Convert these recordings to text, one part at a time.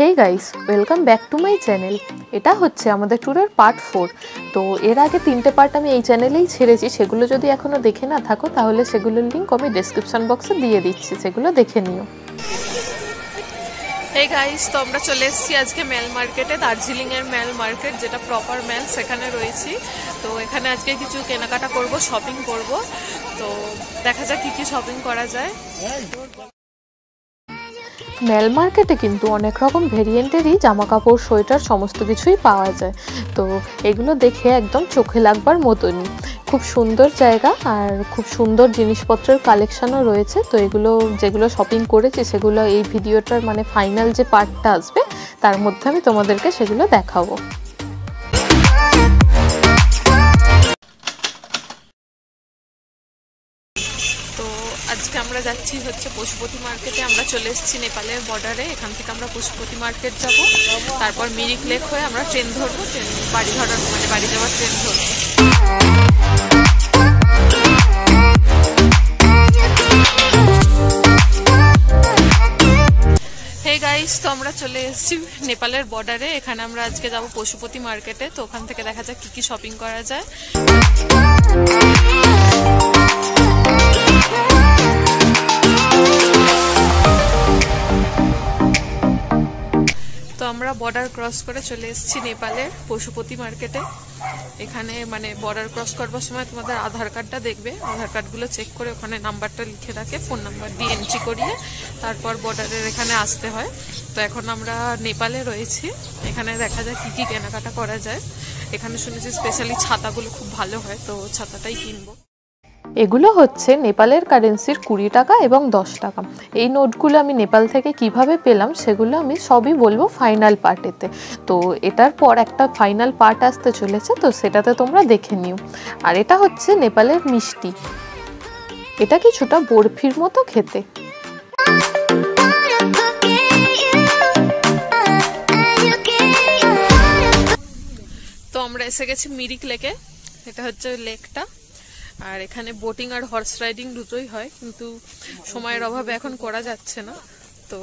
Hey guys, welcome back to my channel. এটা হচ্ছে আমাদের ট্যুরের পার্ট 4। তো এর আগে 3টে পার্ট আমি এই চ্যানেলেই ছেড়েছি, সেগুলো যদি এখনও দেখে না থাকো তাহলে সেগুলোর লিঙ্ক আমি ডেসক্রিপশন বক্সে দিয়ে দিচ্ছি, সেগুলো দেখে নিও। হেই গাইস, তো আমরা চলে এসেছি আজকে মেল মার্কেটে, দার্জিলিংয়ের মেল মার্কেট, যেটা প্রপার মেল, সেখানে রয়েছি। তো এখানে আজকে কিছু কেনাকাটা করব, শপিং করব। তো দেখা যাক কি শপিং করা যায়। মেল মার্কেটে কিন্তু অনেক রকম ভেরিয়েন্টেরই জামা কাপড়, সোয়েটার সমস্ত কিছুই পাওয়া যায়। তো এগুলো দেখে একদম চোখে লাগবার মতনই, খুব সুন্দর জায়গা আর খুব সুন্দর জিনিসপত্রের কালেকশানও রয়েছে। তো এগুলো যেগুলো শপিং করেছি সেগুলো এই ভিডিওটার মানে ফাইনাল যে পার্টটা আসবে তার মধ্যে আমি তোমাদেরকে সেগুলো দেখাবো। আজকে আমরা যাচ্ছি হচ্ছে পশুপতি মার্কেটে। আমরা চলে এসেছি নেপালের বর্ডারে। এখান থেকে আমরা পশুপতি মার্কেট যাব, তারপর মিরিক লেক হয়ে আমরা ট্রেন ধরবো, বাড়ি যাওয়ার ট্রেন ধরবো। হে গাইস, তো আমরা চলে এসেছি নেপালের বর্ডারে। এখানে আমরা আজকে যাব পশুপতি মার্কেটে। তো ওখান থেকে দেখা যাক কি শপিং করা যায়। তো আমরা বর্ডার ক্রস করে চলে এসেছি নেপালের পশুপতি মার্কেটে। এখানে মানে বর্ডার ক্রস করবার সময় তোমাদের আধার কার্ডটা দেখবে, আধার কার্ডগুলো চেক করে ওখানে নাম্বারটা লিখে রাখে, ফোন নাম্বার দিয়ে এন্ট্রি করিয়ে তারপর বর্ডারের এখানে আসতে হয়। তো এখন আমরা নেপালে রয়েছি। এখানে দেখা যায় কি কেনাকাটা করা যায়। এখানে শুনেছি স্পেশালি ছাতাগুলো খুব ভালো হয়, তো ছাতাটাই কিনবো। এগুলো হচ্ছে নেপালের কারেন্সির 20 টাকা এবং 10 টাকা। এই নোটগুলো আমি নেপাল থেকে কিভাবে পেলাম সেগুলো আমি সবই বলবো ফাইনাল পার্টেতে। তো এটার পর একটা ফাইনাল পার্ট আসতে চলেছে, তো সেটাতে তোমরা দেখে নিও। আর এটা হচ্ছে নেপালের মিষ্টি, এটা কিছুটা বরফির মতো খেতে। তো আমরা এসে গেছি মিরিক লেকে। এটা হচ্ছে লেকটা। আর এখানে বোটিং আর হর্স রাইডিং দুটোই হয়, কিন্তু সময়ের অভাবে এখন করা যাচ্ছে না। তো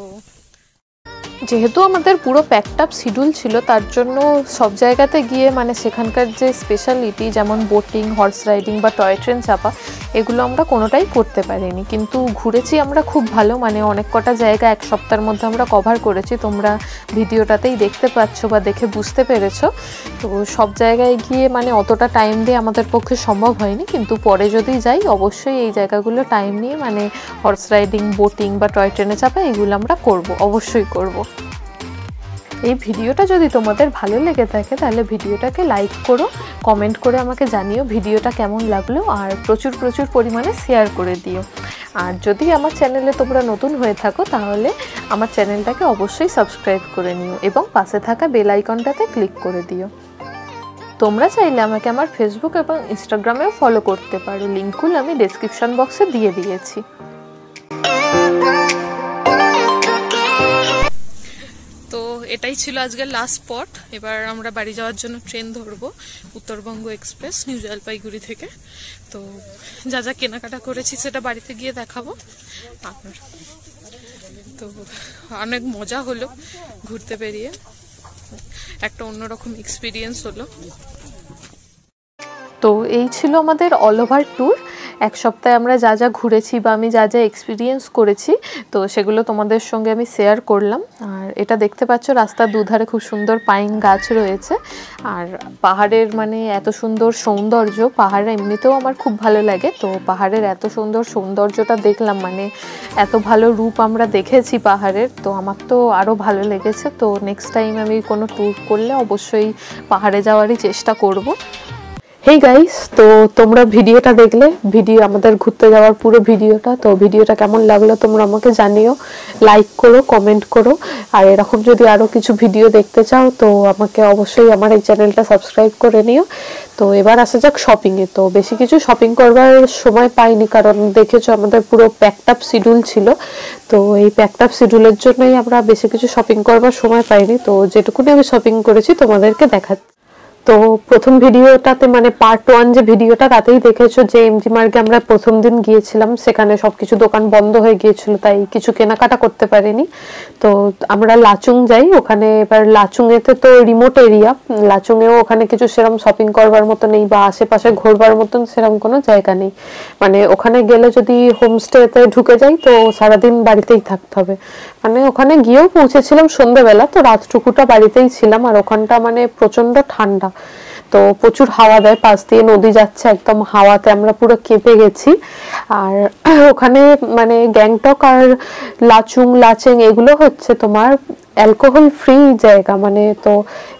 যেহেতু আমাদের পুরো প্যাকড আপ শিডিউল ছিল, তার জন্য সব জায়গাতে গিয়ে মানে সেখানকার যে স্পেশালিটি যেমন বোটিং, হর্স রাইডিং বা টয় ট্রেন চাপা, এগুলো আমরা কোনোটাই করতে পারিনি। কিন্তু ঘুরেছি আমরা খুব ভালো, মানে অনেক কটা জায়গা এক সপ্তাহের মধ্যে আমরা কভার করেছি। তোমরা ভিডিওটাতেই দেখতে পাচ্ছ বা দেখে বুঝতে পেরেছো। তো সব জায়গায় গিয়ে মানে অতটা টাইম দিয়ে আমাদের পক্ষে সম্ভব হয়নি, কিন্তু পরে যদি যাই অবশ্যই এই জায়গাগুলো টাইম নিয়ে মানে হর্স রাইডিং, বোটিং বা টয় ট্রেনে চাপা এগুলো আমরা অবশ্যই করব। এই ভিডিওটা যদি তোমাদের ভালো লেগে থাকে তাহলে ভিডিওটাকে লাইক করো, কমেন্ট করে আমাকে জানিও ভিডিওটা কেমন লাগলো, আর প্রচুর পরিমাণে শেয়ার করে দিও। আর যদি আমার চ্যানেলে তোমরা নতুন হয়ে থাকো তাহলে আমার চ্যানেলটাকে অবশ্যই সাবস্ক্রাইব করে নিও এবং পাশে থাকা বেল আইকনটাতে ক্লিক করে দিও। তোমরা চাইলে আমাকে আমার ফেসবুক এবং ইনস্টাগ্রামেও ফলো করতে পারো, লিঙ্কগুলো আমি ডেসক্রিপশন বক্সে দিয়ে দিয়েছি। তো এটাই ছিল আজকের লাস্ট স্পট। এবার আমরা বাড়ি যাওয়ার জন্য ট্রেন ধরবো, উত্তরবঙ্গ এক্সপ্রেস, নিউ জলপাইগুড়ি থেকে। তো যা কেনাকাটা করেছি সেটা বাড়িতে গিয়ে দেখাবো। তো অনেক মজা হলো ঘুরতে পেরিয়ে, একটা অন্যরকম এক্সপিরিয়েন্স হলো। তো এই ছিল আমাদের অল ওভার ট্যুর। এক সপ্তাহে আমরা যা ঘুরেছি বা আমি যা এক্সপিরিয়েন্স করেছি, তো সেগুলো তোমাদের সঙ্গে আমি শেয়ার করলাম। আর এটা দেখতে পাচ্ছ রাস্তার দুধারে খুব সুন্দর পাইন গাছ রয়েছে, আর পাহাড়ের মানে এত সুন্দর সৌন্দর্য। পাহাড় এমনিতেও আমার খুব ভালো লাগে, তো পাহাড়ের এত সুন্দর সৌন্দর্যটা দেখলাম, মানে এত ভালো রূপ আমরা দেখেছি পাহাড়ের, তো আমার তো আরও ভালো লেগেছে। তো নেক্সট টাইম আমি কোনো ট্যুর করলে অবশ্যই পাহাড়ে যাওয়ারই চেষ্টা করব। হেই গাইস, তো তোমরা ভিডিওটা দেখলে, আমাদের ঘুরতে যাওয়ার পুরো ভিডিওটা। তো ভিডিওটা কেমন লাগলো তোমরা আমাকে জানিও, লাইক করো, কমেন্ট করো। আর এরকম যদি আরও কিছু ভিডিও দেখতে চাও তো আমাকে অবশ্যই আমার এই চ্যানেলটা সাবস্ক্রাইব করে নিও। তো এবার আসা যাক শপিংয়ে। তো বেশি কিছু শপিং করবার সময় পাইনি, কারণ দেখেছো আমাদের পুরো প্যাকড আপ শিডিউল ছিল। তো এই প্যাকড আপ শিডিউলের জন্যই আমরা বেশি কিছু শপিং করবার সময় পাইনি। তো যেটুকুনি আমি শপিং করেছি তোমাদেরকে দেখাচ্ছি। তো প্রথম ভিডিওটাতে মানে পার্ট 1 যে ভিডিওটা তাতেই দেখেছো যে এমজি মার্গে আমরা প্রথম দিন গিয়েছিলাম, সেখানে সবকিছু দোকান বন্ধ হয়ে গিয়েছিল, তাই কিছু কেনাকাটা করতে পারিনি। তো আমরা লাচুং যাই, ওখানে এবার লাচুংয়েতে তো রিমোট এরিয়া, লাচুংয়েও ওখানে কিছু সেরকম শপিং করবার মতো নেই বা আশেপাশে ঘোরবার মতন সেরকম কোনো জায়গা নেই। মানে ওখানে গেলে যদি হোমস্টেতে ঢুকে যাই তো সারাদিন বাড়িতেই থাকতে হবে। মানে ওখানে গিয়েও পৌঁছেছিলাম সন্ধ্যেবেলা, তো রাতটুকুটা বাড়িতেই ছিলাম। আর ওখানটা মানে প্রচন্ড ঠান্ডা, তো প্রচুর হাওয়া দেয়, পাশ দিয়ে নদী যাচ্ছে, একদম হাওয়াতে আমরা পুরো কেঁপে গেছি। আর ওখানে মানে গ্যাংটক আর লাচেং এগুলো হচ্ছে তোমার অ্যালকোহল ফ্রি জায়গা। মানে তো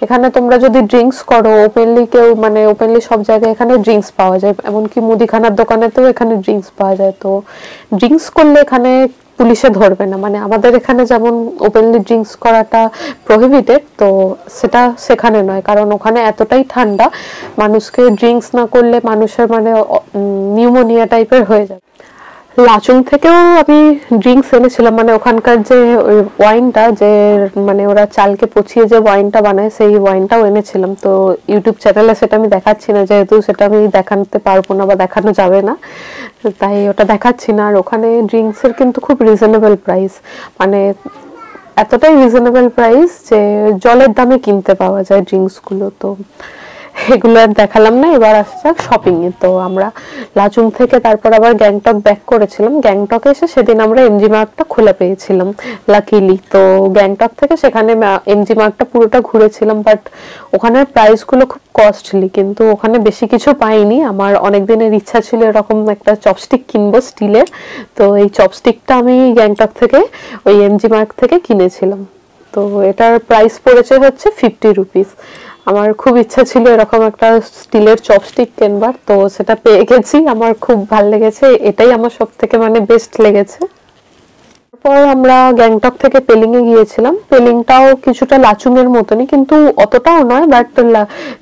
এখানে তোমরা যদি ড্রিঙ্কস করো ওপেনলি, কেউ মানে ওপেনলি সব জায়গায় এখানে ড্রিঙ্কস পাওয়া যায়, এমনকি মুদিখানার দোকানেতেও এখানে ড্রিঙ্কস পাওয়া যায়। তো ড্রিঙ্কস করলে এখানে পুলিশে ধরবে না। মানে আমাদের এখানে যেমন ওপেনলি ড্রিঙ্কস করাটা প্রহিবিটেড, তো সেটা সেখানে নয়, কারণ ওখানে এতটাই ঠান্ডা, মানুষকে ড্রিঙ্কস না করলে মানুষের মানে নিউমোনিয়া টাইপের হয়ে যাবে। লাচুং থেকেও আমি ড্রিঙ্কস এনেছিলাম, মানে ওখানকার যে ওয়াইনটা, যে মানে ওরা চালকে পচিয়ে যে ওয়াইনটা বানায় সেই ওয়াইনটাও এনেছিলাম। তো ইউটিউব চ্যানেলে সেটা আমি দেখাচ্ছি না, যেহেতু সেটা আমি দেখাতে পারবো না বা দেখানো যাবে না, তাই ওটা দেখাচ্ছি না। আর ওখানে ড্রিঙ্কসের কিন্তু খুব রিজনেবল প্রাইস, মানে এতটাই রিজনেবল প্রাইস যে জলের দামে কিনতে পাওয়া যায় ড্রিঙ্কসগুলো। তো এগুলো আর দেখালাম না, এবার আসা যাক শপিং এ। তো আমরা লাচুং থেকে তারপর আবার গ্যাংটক ব্যাক করেছিলাম। গ্যাংটকে এসে সেদিন আমরা এমজি মার্গটা খোলা পেয়েছিলাম লাকিলি। তো গ্যাংটক থেকে সেখানে এমজি মার্গটা পুরোটা ঘুরেছিলাম, বাট ওখানের প্রাইস গুলো খুব কস্টলি, কিন্তু ওখানে বেশি কিছু পাইনি। আমার অনেক দিনের ইচ্ছা ছিল এরকম একটা চপস্টিক কিনবো স্টিলের, তো এই চপস্টিকটা আমি গ্যাংটক থেকে ওই এমজি মার্গ থেকে কিনেছিলাম। তো এটার প্রাইস পড়েছে হচ্ছে 50 রুপিস। আমার খুব ইচ্ছা ছিল এরকম একটা স্টিলের চপস্টিক কিনবার, তো সেটা পেয়ে গেছি, আমার খুব ভালো লেগেছে, এটাই আমার সব থেকে মানে বেস্ট লেগেছে। তারপর আমরা গ্যাংটক থেকে পেলিং এ গিয়েছিলাম। পেলিংটাও কিছুটা লাচুং এর মতনই, কিন্তু অতটাও নয়, বাট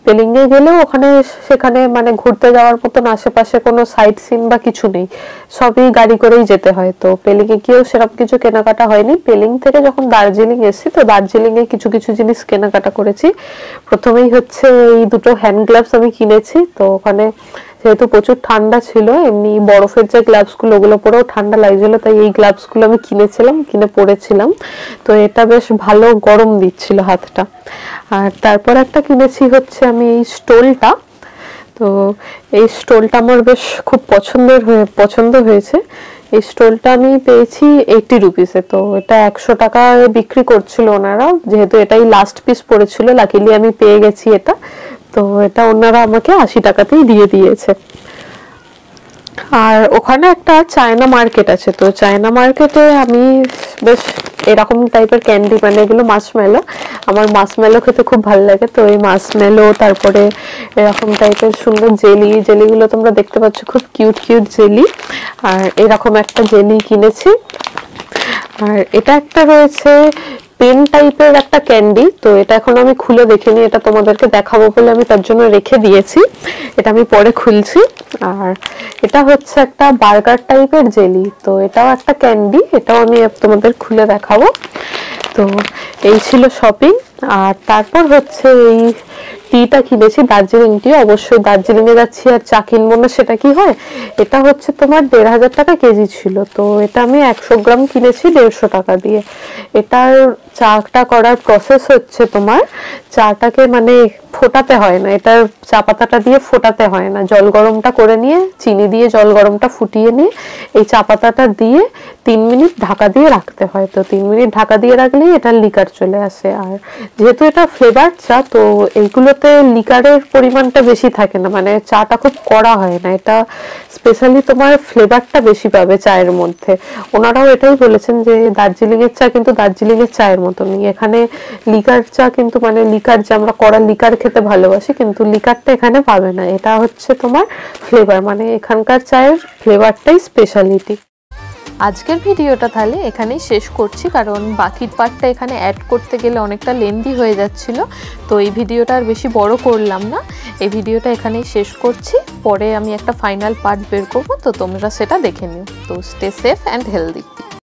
পেলিং এ গেলেও ওখানে সেখানে মানে ঘুরতে যাওয়ার মতন আশেপাশে কোনো সাইট সিন বা কিছু নেই, সবই গাড়ি করেই যেতে হয়। তো পেলিং এ গিয়েও সেরকম কিছু কেনাকাটা হয়নি। পেলিং থেকে যখন দার্জিলিং এসেছি, তো দার্জিলিং এ কিছু কিছু জিনিস কেনাকাটা করেছি। প্রথমেই হচ্ছে এই দুটো হ্যান্ড গ্লাভস আমি কিনেছি। তো ওখানে যেহেতু প্রচুর ঠান্ডা ছিল, এমনি বরফের যে গ্লাভস গুলো ওগুলো পরেও ঠান্ডা লাগছিল, তাই এই গ্লাভস গুলো আমি কিনে পরেছিলাম। তো এটা বেশ ভালো গরম দিচ্ছিল হাতটা। আর তারপর একটা কিনেছি হচ্ছে আমি এই স্টোলটা। তো এই স্টোলটা আমার বেশ খুব পছন্দ হয়েছে। এই স্টোলটা আমি পেয়েছি 80 রুপিসে। তো এটা 100 টাকায় বিক্রি করছিল ওনারা, যেহেতু এটাই লাস্ট পিস পড়েছিল, লাকিলি আমি পেয়ে গেছি এটা। তো এটা ওনারা আমাকে 80 টাকাতেই দিয়ে দিয়েছে। আর ওখানে একটা চায়না মার্কেট আছে, তো চায়না মার্কেটে আমি বেশ এরকম টাইপের ক্যান্ডি, মানে এগুলো মাশমেলো, আমার মাশমেলো খেতে খুব ভালো লাগে। তো এই মাশমেলো, তারপরে এরকম টাইপের সুন্দর জেলিগুলো তোমরা দেখতে পাচ্ছ, খুব কিউট জেলি। আর এরকম একটা জেলি কিনেছি। আর এটা একটা রয়েছে পেন টাইপের একটা ক্যান্ডি, তো এটা এখন আমি খুলে দেখিনি, এটা তোমাদেরকে দেখাবো বলে আমি তার জন্য রেখে দিয়েছি, এটা আমি পরে খুলছি। আর এটা হচ্ছে একটা বার্গার টাইপের জেলি, তো এটাও একটা ক্যান্ডি, এটাও আমি তোমাদের খুলে দেখাবো। তো এই ছিল শপিং। আর তারপর হচ্ছে এই টিটা কিনেছি, দার্জিলিং টি। অবশ্যই দার্জিলিং এ যাচ্ছি আর চা কিনবো না সেটা কি হয়। এটা হচ্ছে তোমার 1500 টাকা কেজি ছিল। তো এটা আমি 100 গ্রাম কিনেছি 150 টাকা দিয়ে। এটার চাটা করার প্রসেস হচ্ছে তোমার চাটাকে মানে ফোটাতে হয় না, এটার চা পাতাটা দিয়ে ফোটাতে হয় না, জল গরমটা করে নিয়ে চিনি দিয়ে জল গরমটা ফুটিয়ে নিয়ে এই চা পাতাটা দিয়ে 3 মিনিট ঢাকা দিয়ে রাখতে হয়। তো 3 মিনিট ঢাকা দিয়ে রাখলেই এটা লিকার চলে আসে। আর যেহেতু এটা ফ্লেভার চা, তো এইগুলোতে লিকারের পরিমাণটা বেশি থাকে না, মানে চাটা খুব কড়া হয় না, এটা স্পেশালি তোমার ফ্লেভারটা বেশি পাবে চায়ের মধ্যে। ওনারাও এটাই বলেছেন যে দার্জিলিং এর চা কিন্তু দার্জিলিং এর চায়ের মতনই, এখানে লিকার চা কিন্তু মানে লিকার যে আমরা কড়া লিকার খেতে ভালোবাসি, কিন্তু লিকারটা এখানে পাবে না, এটা হচ্ছে তোমার ফ্লেভার, মানে এখানকার চায়ের ফ্লেভারটাই স্পেশালিটি। আজকের ভিডিওটা তাহলে এখানেই শেষ করছি, কারণ বাকির পার্টটা এখানে অ্যাড করতে গেলে অনেকটা লেন্দি হয়ে যাচ্ছিল। তো এই ভিডিওটা আর বেশি বড় করলাম না, এই ভিডিওটা এখানেই শেষ করছি। পরে আমি একটা ফাইনাল পার্ট বের করবো, তো তোমরা সেটা দেখে নিও। তো স্টে সেফ অ্যান্ড হেলদি।